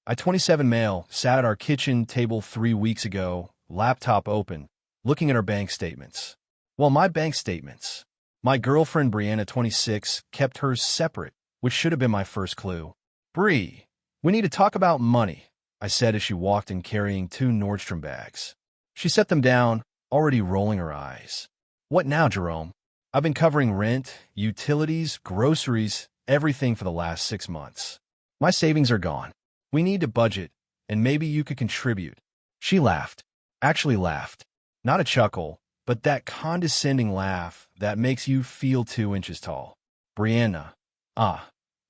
I, 27 male, sat at our kitchen table 3 weeks ago, laptop open, looking at our bank statements. Well, my bank statements. My girlfriend, Brianna, 26, kept hers separate, which should have been my first clue. Bree, we need to talk about money, I said as she walked in carrying 2 Nordstrom bags. She set them down, already rolling her eyes. What now, Jerome? I've been covering rent, utilities, groceries, everything for the last 6 months. My savings are gone. We need to budget, and maybe you could contribute. She laughed. Actually laughed. Not a chuckle, but that condescending laugh that makes you feel 2 inches tall. Brianna,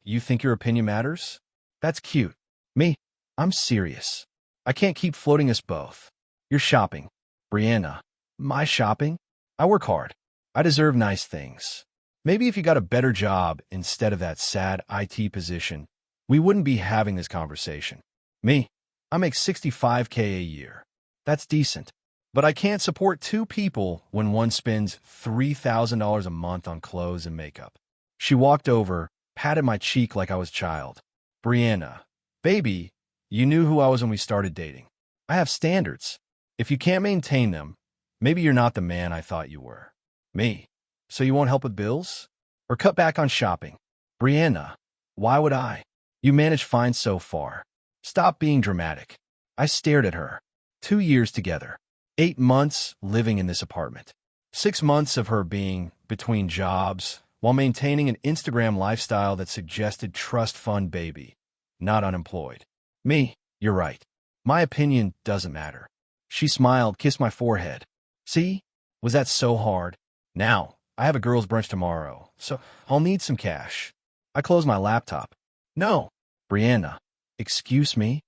you think your opinion matters? That's cute. Me, I'm serious. I can't keep floating us both. You're shopping. Brianna, my shopping? I work hard. I deserve nice things. Maybe if you got a better job instead of that sad IT position, we wouldn't be having this conversation. Me, I make $65K a year. That's decent. But I can't support 2 people when one spends $3,000 a month on clothes and makeup. She walked over, patted my cheek like I was a child. Brianna, baby, you knew who I was when we started dating. I have standards. If you can't maintain them, maybe you're not the man I thought you were. Me, so you won't help with bills? Or cut back on shopping? Brianna, why would I? You managed fine so far. Stop being dramatic. I stared at her. 2 years together. 8 months living in this apartment. 6 months of her being between jobs while maintaining an Instagram lifestyle that suggested trust fund baby, not unemployed. Me, you're right. My opinion doesn't matter. She smiled, kissed my forehead. See? Was that so hard? Now, I have a girls' brunch tomorrow, so I'll need some cash. I closed my laptop. No. Brianna, excuse me?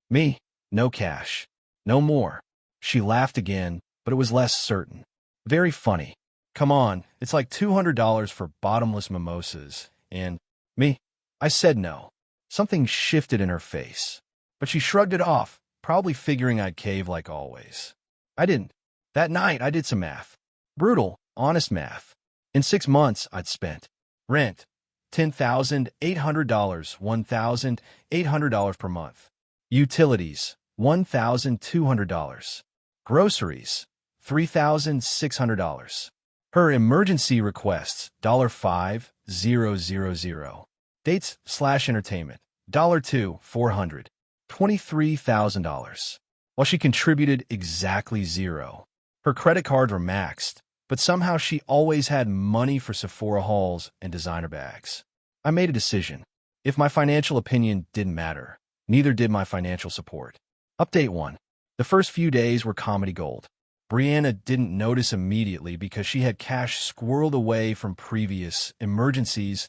Me, no cash. No more. She laughed again, but it was less certain. Very funny. Come on, it's like $200 for bottomless mimosas, and me? I said no. Something shifted in her face, but she shrugged it off, probably figuring I'd cave like always. I didn't. That night, I did some math. Brutal, honest math. In 6 months, I'd spent rent, $10,800, $1,800 per month. Utilities, $1,200. Groceries, $3,600. Her emergency requests, $5,000. Dates/entertainment, $2,400. $23,000. While she contributed exactly 0. Her credit cards were maxed, but somehow she always had money for Sephora hauls and designer bags. I made a decision. If my financial opinion didn't matter, neither did my financial support. Update 1. The first few days were comedy gold. Brianna didn't notice immediately because she had cash squirreled away from previous emergencies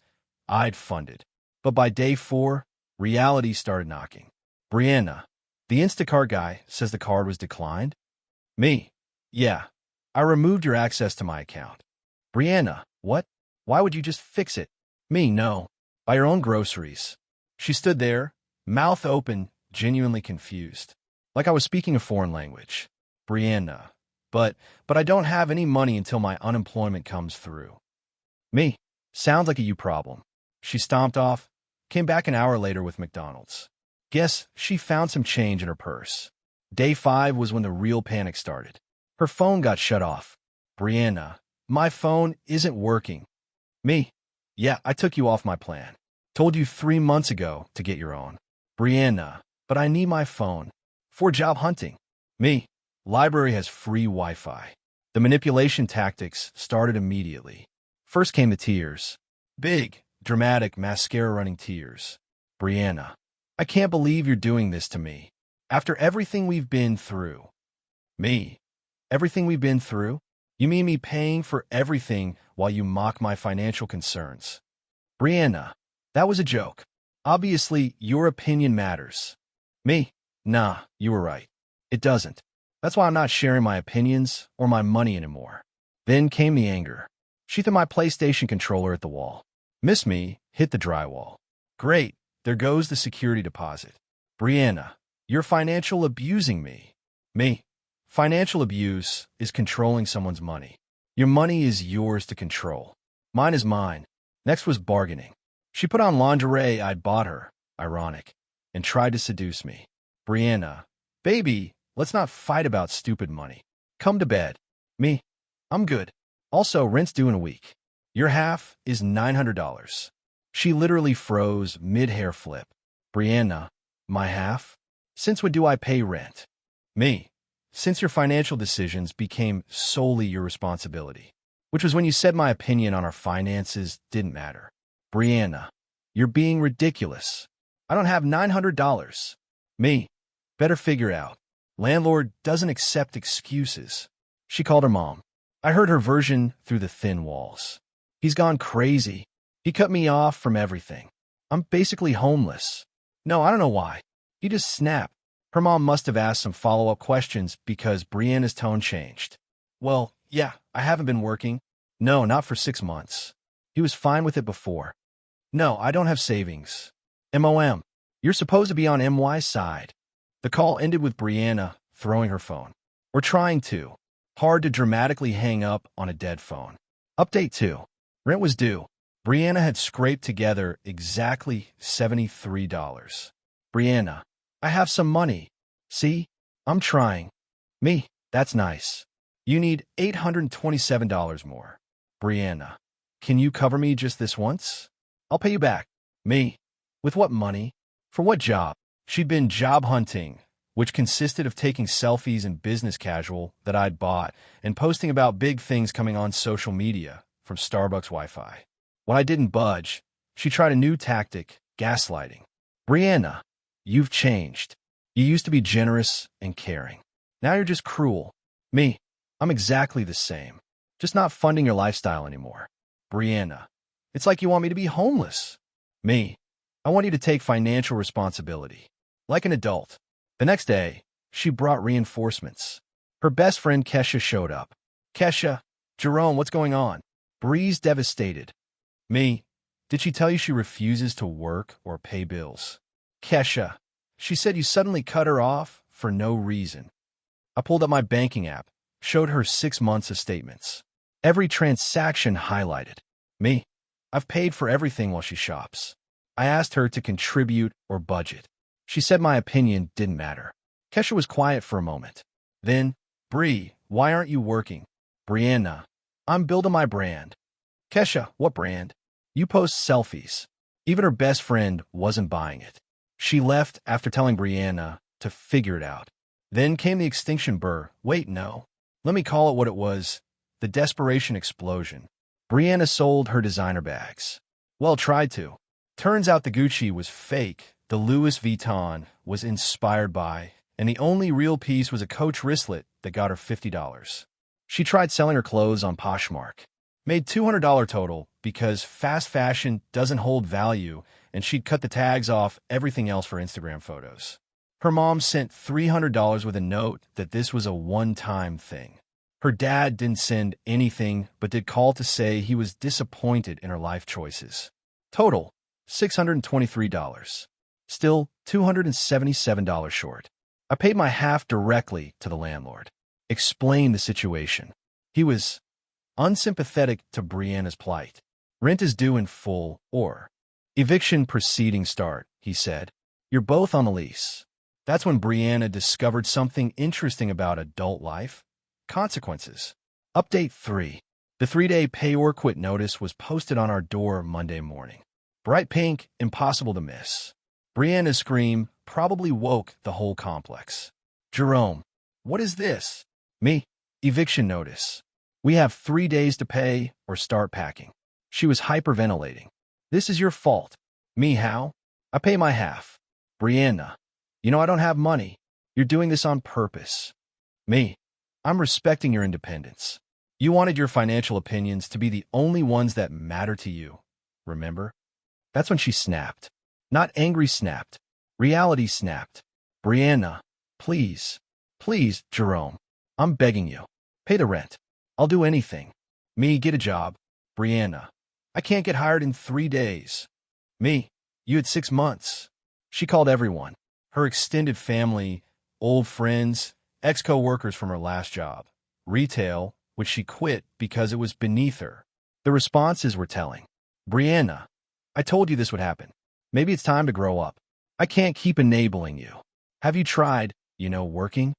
I'd funded. But by day 4, reality started knocking. Brianna, the Instacart guy says the card was declined. Me, yeah, I removed your access to my account. Brianna, what? Why would you just fix it? Me, no. Buy your own groceries. She stood there, mouth open, genuinely confused. Like I was speaking a foreign language. Brianna, but I don't have any money until my unemployment comes through. Me, sounds like a you problem. She stomped off, came back an hour later with McDonald's. Guess she found some change in her purse. Day 5 was when the real panic started. Her phone got shut off. Brianna, my phone isn't working. Me, yeah, I took you off my plan. Told you 3 months ago to get your own. Brianna, but I need my phone. For job hunting. Me, library has free Wi-Fi. The manipulation tactics started immediately. First came the tears. Big, dramatic, mascara-running tears. Brianna, I can't believe you're doing this to me. After everything we've been through. Me, everything we've been through? You mean me paying for everything while you mock my financial concerns? Brianna, that was a joke. Obviously, your opinion matters. Me, nah, you were right. It doesn't. That's why I'm not sharing my opinions or my money anymore. Then came the anger. She threw my PlayStation controller at the wall. Missed me, hit the drywall. Great, there goes the security deposit. Brianna, you're financial abusing me. Me, financial abuse is controlling someone's money. Your money is yours to control. Mine is mine. Next was bargaining. She put on lingerie I'd bought her. Ironic. and tried to seduce me. Brianna, baby, let's not fight about stupid money. Come to bed. Me, I'm good. Also, rent's due in a week. Your half is $900. She literally froze mid-hair flip. Brianna, my half? Since when do I pay rent? Me, since your financial decisions became solely your responsibility, which was when you said my opinion on our finances didn't matter. Brianna, you're being ridiculous. I don't have $900. Me, better figure out. Landlord doesn't accept excuses. She called her mom. I heard her version through the thin walls. He's gone crazy. He cut me off from everything. I'm basically homeless. No, I don't know why. He just snapped. Her mom must have asked some follow-up questions because Brianna's tone changed. Well, yeah, I haven't been working. No, not for 6 months. He was fine with it before. No, I don't have savings. MOM. You're supposed to be on MY's side. The call ended with Brianna throwing her phone. Or trying to. Hard to dramatically hang up on a dead phone. Update 2. Rent was due. Brianna had scraped together exactly $73. Brianna, I have some money. See? I'm trying. Me, that's nice. You need $827 more. Brianna, can you cover me just this once? I'll pay you back. Me, with what money? For what job? She'd been job hunting, which consisted of taking selfies in business casual that I'd bought and posting about big things coming on social media from Starbucks Wi-Fi. When I didn't budge, she tried a new tactic, gaslighting. Brianna, you've changed. You used to be generous and caring. Now you're just cruel. Me, I'm exactly the same. Just not funding your lifestyle anymore. Brianna, it's like you want me to be homeless. Me, I want you to take financial responsibility. Like an adult. The next day, she brought reinforcements. Her best friend Kesha showed up. Kesha, Jerome, what's going on? Bree's devastated. Me, did she tell you she refuses to work or pay bills? Kesha, she said you suddenly cut her off for no reason. I pulled up my banking app, showed her 6 months of statements. Every transaction highlighted. Me, I've paid for everything while she shops. I asked her to contribute or budget. She said my opinion didn't matter. Kesha was quiet for a moment. Then, Bree, why aren't you working? Brianna, I'm building my brand. Kesha, what brand? You post selfies. Even her best friend wasn't buying it. She left after telling Brianna to figure it out. Then came the extinction burr. Wait, no. Let me call it what it was. The desperation explosion. Brianna sold her designer bags. Well, tried to. Turns out the Gucci was fake. The Louis Vuitton was inspired by, and the only real piece was a Coach wristlet that got her $50. She tried selling her clothes on Poshmark. Made $200 total because fast fashion doesn't hold value, and she'd cut the tags off everything else for Instagram photos. Her mom sent $300 with a note that this was a one-time thing. Her dad didn't send anything but did call to say he was disappointed in her life choices. Total, $623. Still $277 short. I paid my half directly to the landlord. Explained the situation. He was unsympathetic to Brianna's plight. Rent is due in full or eviction proceedings start, he said. You're both on the lease. That's when Brianna discovered something interesting about adult life. Consequences. Update 3. The 3-day pay or quit notice was posted on our door Monday morning. Bright pink, impossible to miss. Brianna's scream probably woke the whole complex. Jerome, what is this? Me, eviction notice. We have 3 days to pay or start packing. She was hyperventilating. This is your fault. Me, how? I pay my half. Brianna, you know I don't have money. You're doing this on purpose. Me, I'm respecting your independence. You wanted your financial opinions to be the only ones that matter to you. Remember? That's when she snapped. Not angry snapped. Reality snapped. Brianna, please, please, Jerome, I'm begging you. Pay the rent. I'll do anything. Me, get a job. Brianna, I can't get hired in 3 days. Me, you had 6 months. She called everyone. Her extended family, old friends, ex-co-workers from her last job. Retail, which she quit because it was beneath her. The responses were telling. Brianna, I told you this would happen. Maybe it's time to grow up. I can't keep enabling you. Have you tried, working?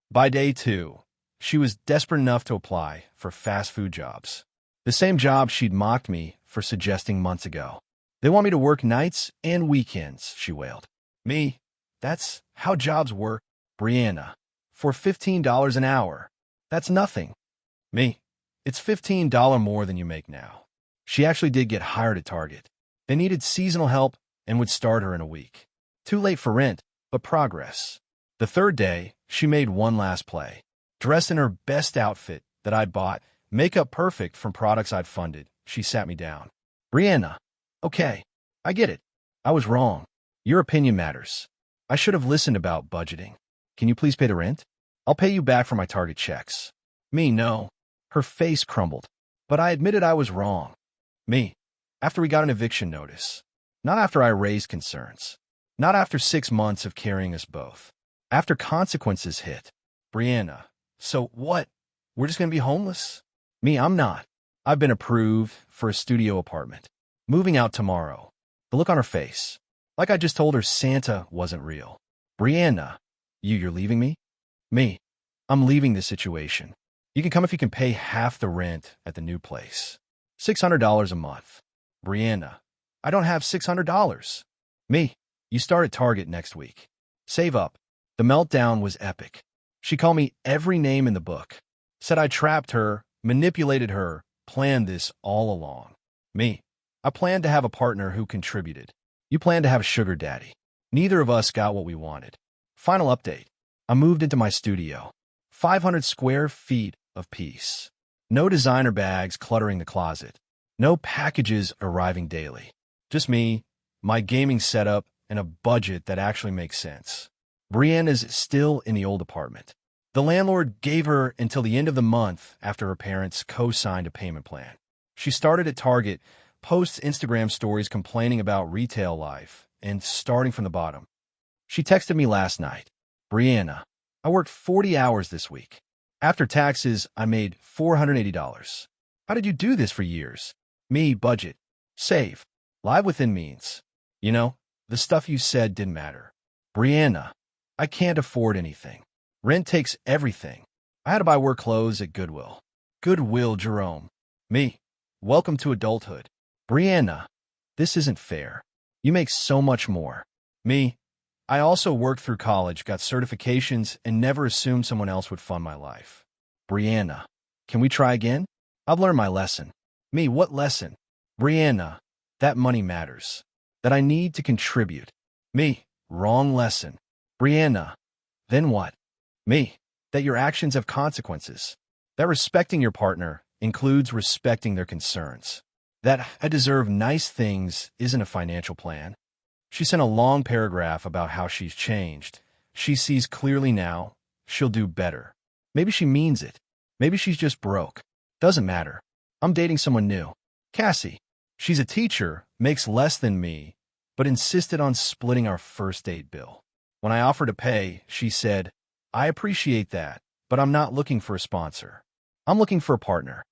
By day 2, she was desperate enough to apply for fast food jobs. The same job she'd mocked me for suggesting months ago. They want me to work nights and weekends, she wailed. Me, that's how jobs work. Brianna, for $15 an hour. That's nothing. Me, it's $15 more than you make now. She actually did get hired at Target. They needed seasonal help and would start her in a week. Too late for rent, but progress. The third day, she made one last play. Dressed in her best outfit that I'd bought, makeup perfect from products I'd funded, she sat me down. Brianna, okay, I get it. I was wrong. Your opinion matters. I should have listened about budgeting. Can you please pay the rent? I'll pay you back for my Target checks. Me, no. Her face crumbled. But I admitted I was wrong. Me, after we got an eviction notice. Not after I raised concerns. Not after 6 months of carrying us both. After consequences hit. Brianna, so what? We're just going to be homeless? Me, I'm not. I've been approved for a studio apartment. Moving out tomorrow. The look on her face. Like I just told her Santa wasn't real. Brianna, you're leaving me? Me, I'm leaving this situation. You can come if you can pay half the rent at the new place. $600 a month. Brianna, I don't have $600. Me, you start at Target next week. Save up. The meltdown was epic. She called me every name in the book. Said I trapped her, manipulated her, planned this all along. Me, I planned to have a partner who contributed. You planned to have a sugar daddy. Neither of us got what we wanted. Final update. I moved into my studio. 500 square feet of peace. No designer bags cluttering the closet. No packages arriving daily. Just me, my gaming setup, and a budget that actually makes sense. Brianna's still in the old apartment. The landlord gave her until the end of the month after her parents co-signed a payment plan. She started at Target, posts Instagram stories complaining about retail life, and starting from the bottom. She texted me last night. Brianna, I worked 40 hours this week. After taxes, I made $480. How did you do this for years? Me, budget. Save. Live within means. The stuff you said didn't matter. Brianna, I can't afford anything. Rent takes everything. I had to buy work clothes at Goodwill. Goodwill, Jerome. Me, welcome to adulthood. Brianna, this isn't fair. You make so much more. Me, I also worked through college, got certifications, and never assumed someone else would fund my life. Brianna, can we try again? I've learned my lesson. Me, what lesson? Brianna, that money matters. That I need to contribute. Me, wrong lesson. Brianna, then what? Me, that your actions have consequences. That respecting your partner includes respecting their concerns. That I deserve nice things isn't a financial plan. She sent a long paragraph about how she's changed. She sees clearly now. She'll do better. Maybe she means it. Maybe she's just broke. Doesn't matter. I'm dating someone new. Cassie. She's a teacher, makes less than me, but insisted on splitting our first date bill. When I offered to pay, she said, I appreciate that, but I'm not looking for a sponsor. I'm looking for a partner.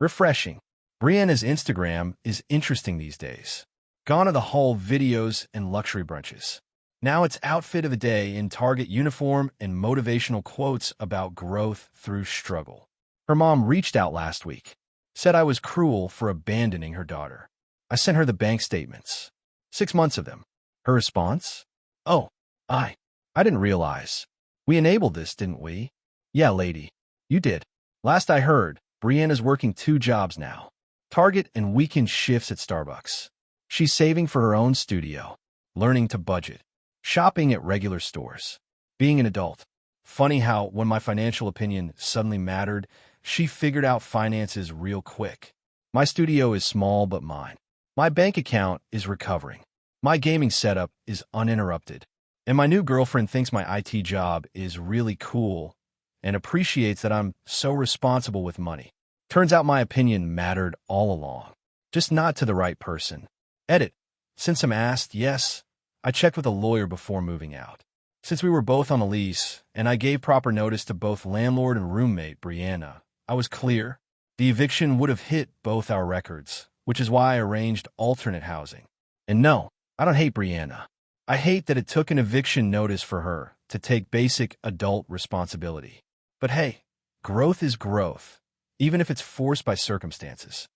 Refreshing. Brianna's Instagram is interesting these days. Gone are the haul videos and luxury brunches. Now it's outfit of the day in Target uniform and motivational quotes about growth through struggle. Her mom reached out last week. Said I was cruel for abandoning her daughter. I sent her the bank statements. 6 months of them. Her response? Oh, I didn't realize. We enabled this, didn't we? Yeah, lady. You did. Last I heard, Brianna's working 2 jobs now. Target and weekend shifts at Starbucks. She's saving for her own studio. Learning to budget. Shopping at regular stores. Being an adult. Funny how, when my financial opinion suddenly mattered, she figured out finances real quick. My studio is small but mine. My bank account is recovering. My gaming setup is uninterrupted. And my new girlfriend thinks my IT job is really cool and appreciates that I'm so responsible with money. Turns out my opinion mattered all along. Just not to the right person. Edit. Since I'm asked, yes, I checked with a lawyer before moving out. Since we were both on a lease, and I gave proper notice to both landlord and roommate, Brianna, I was clear. The eviction would have hit both our records, which is why I arranged alternate housing. And no, I don't hate Brianna. I hate that it took an eviction notice for her to take basic adult responsibility. But hey, growth is growth, even if it's forced by circumstances.